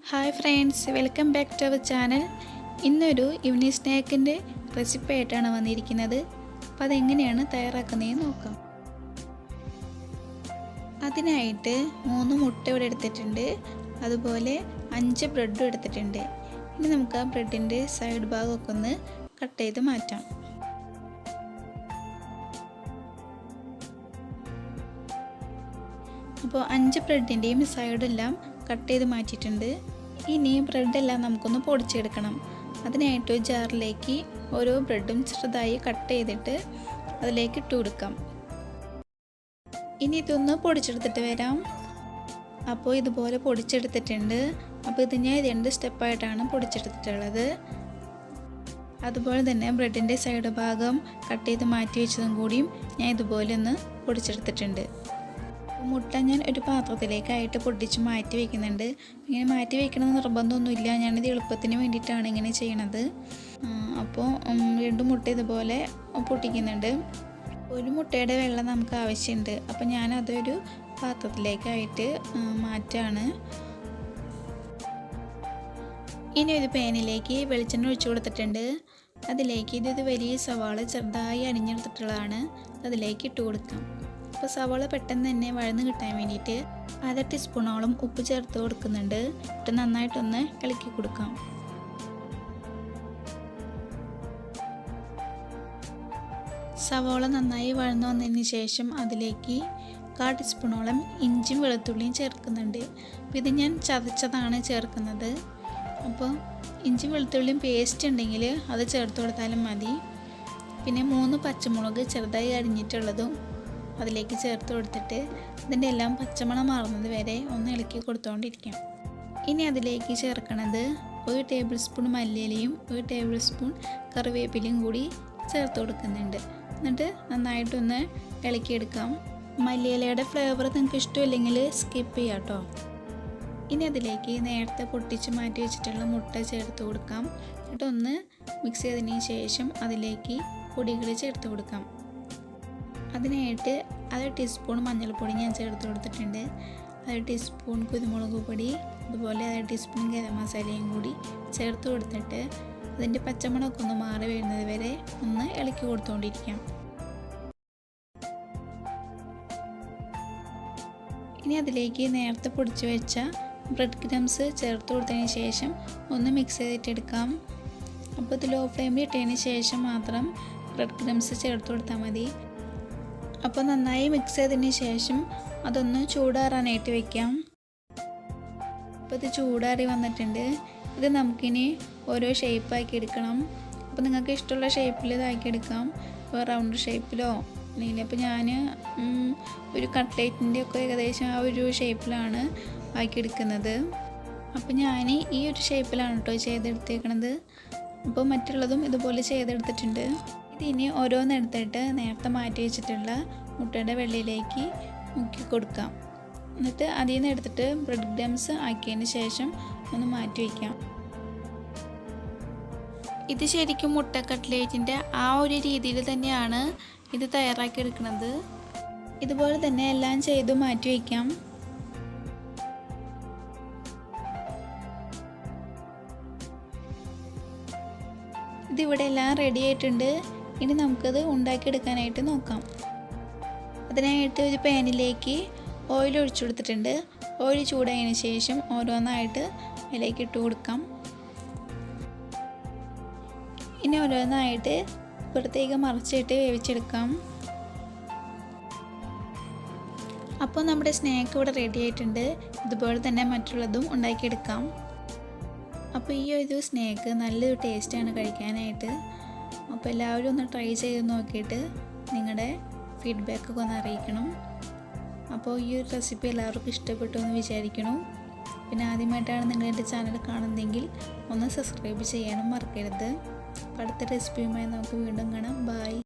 Hi friends, welcome back to our channel. ഇന്നൊരു evening സ്നാക്കിൻ്റെ recipe ആയിട്ടാണ് വന്നിരിക്കുന്നത്. അപ്പോൾ അതെങ്ങനെയാണ് തയ്യാറാക്കുന്നതെന്ന് നോക്കാം. അതിനായിട്ട് 3 മുട്ട ഇവിടെ എടുത്തിട്ടുണ്ട്, അതുപോലെ 5 ബ്രെഡും എടുത്തിട്ടുണ്ട്. ഇനി നമുക്ക് ആ ബ്രെഡിൻ്റെ സൈഡ് ഭാഗമൊക്കെ ഒന്ന് കട്ട് ചെയ്ത് മാറ്റാം. അപ്പോൾ 5 ബ്രെഡിൻ്റെയും സൈഡെല്ലാം കട്ട് ചെയ്ത് മാറ്റിയിട്ടുണ്ട്. ഇനി ബ്രെഡെല്ലാം നമുക്കൊന്ന് പൊടിച്ചെടുക്കണം. അതിനായിട്ട് ജാറിലേക്ക് ഓരോ ബ്രെഡും ചെറുതായി കട്ട് ചെയ്തിട്ട് അതിലേക്ക് ഇട്ട് കൊടുക്കാം. ഇനി ഇതൊന്ന് പൊടിച്ചെടുത്തിട്ട് വരാം. അപ്പോൾ ഇതുപോലെ പൊടിച്ചെടുത്തിട്ടുണ്ട്. അപ്പോൾ ഇത് ഞാൻ 2 സ്റ്റെപ്പായിട്ടാണ് പൊടിച്ചെടുത്തിട്ടുള്ളത്. അതുപോലെ തന്നെ ബ്രെഡിൻ്റെ സൈഡ് ഭാഗം കട്ട് ചെയ്ത് മാറ്റി വെച്ചതും കൂടിയും ഞാൻ ഇതുപോലെ ഒന്ന് പൊടിച്ചെടുത്തിട്ടുണ്ട്. മുട്ട ഞാൻ ഒരു പാത്രത്തിലേക്കായിട്ട് പൊട്ടിച്ച് മാറ്റി വയ്ക്കുന്നുണ്ട്. ഇങ്ങനെ മാറ്റി വയ്ക്കണമെന്ന് നിർബന്ധമൊന്നുമില്ല, ഞാനിത് എളുപ്പത്തിന് വേണ്ടിയിട്ടാണ് ഇങ്ങനെ ചെയ്യണത്. അപ്പോൾ 2 മുട്ട ഇതുപോലെ പൊട്ടിക്കുന്നുണ്ട്. ഒരു മുട്ടയുടെ വെള്ളം നമുക്ക് ആവശ്യമുണ്ട്. അപ്പോൾ ഞാനതൊരു പാത്രത്തിലേക്കായിട്ട് മാറ്റാണ്. ഇനി ഒരു പാനിലേക്ക് വെളിച്ചെണ്ണ ഒഴിച്ചു കൊടുത്തിട്ടുണ്ട്. അതിലേക്ക് ഇത് വലിയ സവാള ചെറുതായി അരിഞ്ഞെടുത്തിട്ടുള്ളതാണ്, അതിലേക്ക് ഇട്ട് കൊടുക്കാം. അപ്പോൾ സവാള പെട്ടെന്ന് തന്നെ വഴന്ന് കിട്ടാൻ വേണ്ടിയിട്ട് 1/2 ടീസ്പൂണോളം ഉപ്പ് ചേർത്ത് കൊടുക്കുന്നുണ്ട്. ഇട്ട് നന്നായിട്ടൊന്ന് ഇളക്കി കൊടുക്കാം. സവാള നന്നായി വഴന്നു വന്നതിന് ശേഷം അതിലേക്ക് 1/4 ടീസ്പൂണോളം ഇഞ്ചിയും വെളുത്തുള്ളിയും ചേർക്കുന്നുണ്ട്. അപ്പോൾ ഇത് ഞാൻ ചതച്ചതാണ് ചേർക്കുന്നത്. അപ്പോൾ ഇഞ്ചി വെളുത്തുള്ളിയും പേസ്റ്റ് ഉണ്ടെങ്കിൽ അത് ചേർത്ത് കൊടുത്താലും മതി. പിന്നെ 3 പച്ചമുളക് ചെറുതായി അരിഞ്ഞിട്ടുള്ളതും അതിലേക്ക് ചേർത്ത് കൊടുത്തിട്ട് ഇതിൻ്റെ എല്ലാം പച്ചമണം മാറുന്നത് വരെ ഒന്ന് ഇളക്കി കൊടുത്തുകൊണ്ടിരിക്കാം. ഇനി അതിലേക്ക് ചേർക്കണത് 1 ടേബിൾ സ്പൂൺ മല്ലിയിലയും 1 ടേബിൾ സ്പൂൺ കറിവേപ്പിലയും കൂടി ചേർത്ത് കൊടുക്കുന്നുണ്ട്. എന്നിട്ട് നന്നായിട്ടൊന്ന് ഇളക്കിയെടുക്കാം. മല്ലിയിലയുടെ ഫ്ലേവർ നിങ്ങൾക്ക് ഇഷ്ടമില്ലെങ്കിൽ സ്കിപ്പ് ചെയ്യാം കേട്ടോ. ഇനി അതിലേക്ക് നേരത്തെ പൊട്ടിച്ച് മാറ്റി വെച്ചിട്ടുള്ള മുട്ട ചേർത്ത് കൊടുക്കാം. എന്നിട്ട് ഒന്ന് മിക്സ് ചെയ്തതിന് ശേഷം അതിലേക്ക് പൊടികൾ ചേർത്ത് കൊടുക്കാം. അതിനായിട്ട് 1/2 ടീസ്പൂൺ മഞ്ഞൾപ്പൊടി ഞാൻ ചേർത്ത് കൊടുത്തിട്ടുണ്ട്. 1/2 ടീസ്പൂൺ കുരുമുളക് പൊടി, അതുപോലെ 1/2 ടീസ്പൂൺ ഗരം മസാലയും കൂടി ചേർത്ത് കൊടുത്തിട്ട് അതിൻ്റെ പച്ചമണമൊക്കെ ഒന്ന് മാറി വരുന്നത് വരെ ഒന്ന് ഇളക്കി കൊടുത്തുകൊണ്ടിരിക്കാം. ഇനി അതിലേക്ക് നേരത്തെ പൊടിച്ച് വെച്ച ബ്രെഡ് ക്രംസ് ചേർത്ത് കൊടുത്തതിന് ശേഷം ഒന്ന് മിക്സ് ചെയ്തിട്ടെടുക്കാം. അപ്പോൾ ഇത് ലോ ഫ്ലെയിമിൽ ഇട്ടതിന് ശേഷം മാത്രം ബ്രെഡ് ക്രംസ് ചേർത്ത് കൊടുത്താൽ മതി. അപ്പോൾ നന്നായി മിക്സ് ചെയ്തതിന് ശേഷം അതൊന്ന് ചൂടാറാനായിട്ട് വയ്ക്കാം. അപ്പോൾ ഇത് ചൂടാറി വന്നിട്ടുണ്ട്. ഇത് നമുക്കിനി ഓരോ ഷേപ്പാക്കി എടുക്കണം. അപ്പോൾ നിങ്ങൾക്ക് ഇഷ്ടമുള്ള ഷേപ്പിൽ ഇതാക്കി എടുക്കാം. ഇപ്പോൾ റൗണ്ട് ഷേപ്പിലോ അല്ലെങ്കിൽ അപ്പോൾ ഞാൻ ഒരു കട്ട്ലേറ്റിൻ്റെ ഒക്കെ ഏകദേശം ആ ഒരു ഷേപ്പിലാണ് ആക്കിയെടുക്കുന്നത്. അപ്പോൾ ഞാൻ ഈ ഒരു ഷേപ്പിലാണ് കേട്ടോ ചെയ്തെടുത്തേക്കണത്. അപ്പോൾ മറ്റുള്ളതും ഇതുപോലെ ചെയ്തെടുത്തിട്ടുണ്ട്. ഇതിനി ഓരോന്നെടുത്തിട്ട് നേരത്തെ മാറ്റി വെച്ചിട്ടുള്ള മുട്ടയുടെ വെള്ളയിലേക്ക് മുക്കി കൊടുക്കാം. എന്നിട്ട് അതിൽ നിന്ന് എടുത്തിട്ട് ബ്രെഡ് ക്രംസ് ആക്കിയതിന് ശേഷം ഒന്ന് മാറ്റി വയ്ക്കാം. ഇത് ശരിക്കും മുട്ട കട്ട്ലേറ്റിൻ്റെ ആ ഒരു രീതിയിൽ തന്നെയാണ് ഇത് തയ്യാറാക്കി എടുക്കുന്നത്. ഇതുപോലെ തന്നെ എല്ലാം ചെയ്ത് മാറ്റി വയ്ക്കാം. ഇതിവിടെ എല്ലാം റെഡി ആയിട്ടുണ്ട്. ഇനി നമുക്കത് ഉണ്ടാക്കിയെടുക്കാനായിട്ട് നോക്കാം. അതിനായിട്ട് ഒരു പാനിലേക്ക് ഓയിൽ ഒഴിച്ചു കൊടുത്തിട്ടുണ്ട്. ഓയിൽ ചൂടായതിന് ശേഷം ഓരോന്നായിട്ട് അതിലേക്ക് ഇട്ട് കൊടുക്കാം. ഇനി ഓരോന്നായിട്ട് പുറത്തേക്ക് മറിച്ചിട്ട് വേവിച്ചെടുക്കാം. അപ്പോൾ നമ്മുടെ സ്നാക്ക് ഇവിടെ റെഡി ആയിട്ടുണ്ട്. ഇതുപോലെ തന്നെ മറ്റുള്ളതും ഉണ്ടാക്കിയെടുക്കാം. അപ്പോൾ ഈ ഒരു സ്നാക്ക് നല്ലൊരു ടേസ്റ്റാണ് കഴിക്കാനായിട്ട്. അപ്പോൾ എല്ലാവരും ഒന്ന് ട്രൈ ചെയ്ത് നോക്കിയിട്ട് നിങ്ങളുടെ ഫീഡ്ബാക്കൊക്കെ ഒന്ന് അറിയിക്കണം. അപ്പോൾ ഈ ഒരു റെസിപ്പി എല്ലാവർക്കും ഇഷ്ടപ്പെട്ടു എന്ന് വിചാരിക്കണം. പിന്നെ ആദ്യമായിട്ടാണ് നിങ്ങൾ എൻ്റെ ചാനൽ കാണുന്നതെങ്കിൽ ഒന്ന് സബ്സ്ക്രൈബ് ചെയ്യാനും മറക്കരുത്. അപ്പോൾ അടുത്ത റെസിപ്പിയുമായി നമുക്ക് വീണ്ടും കാണാം. ബൈ.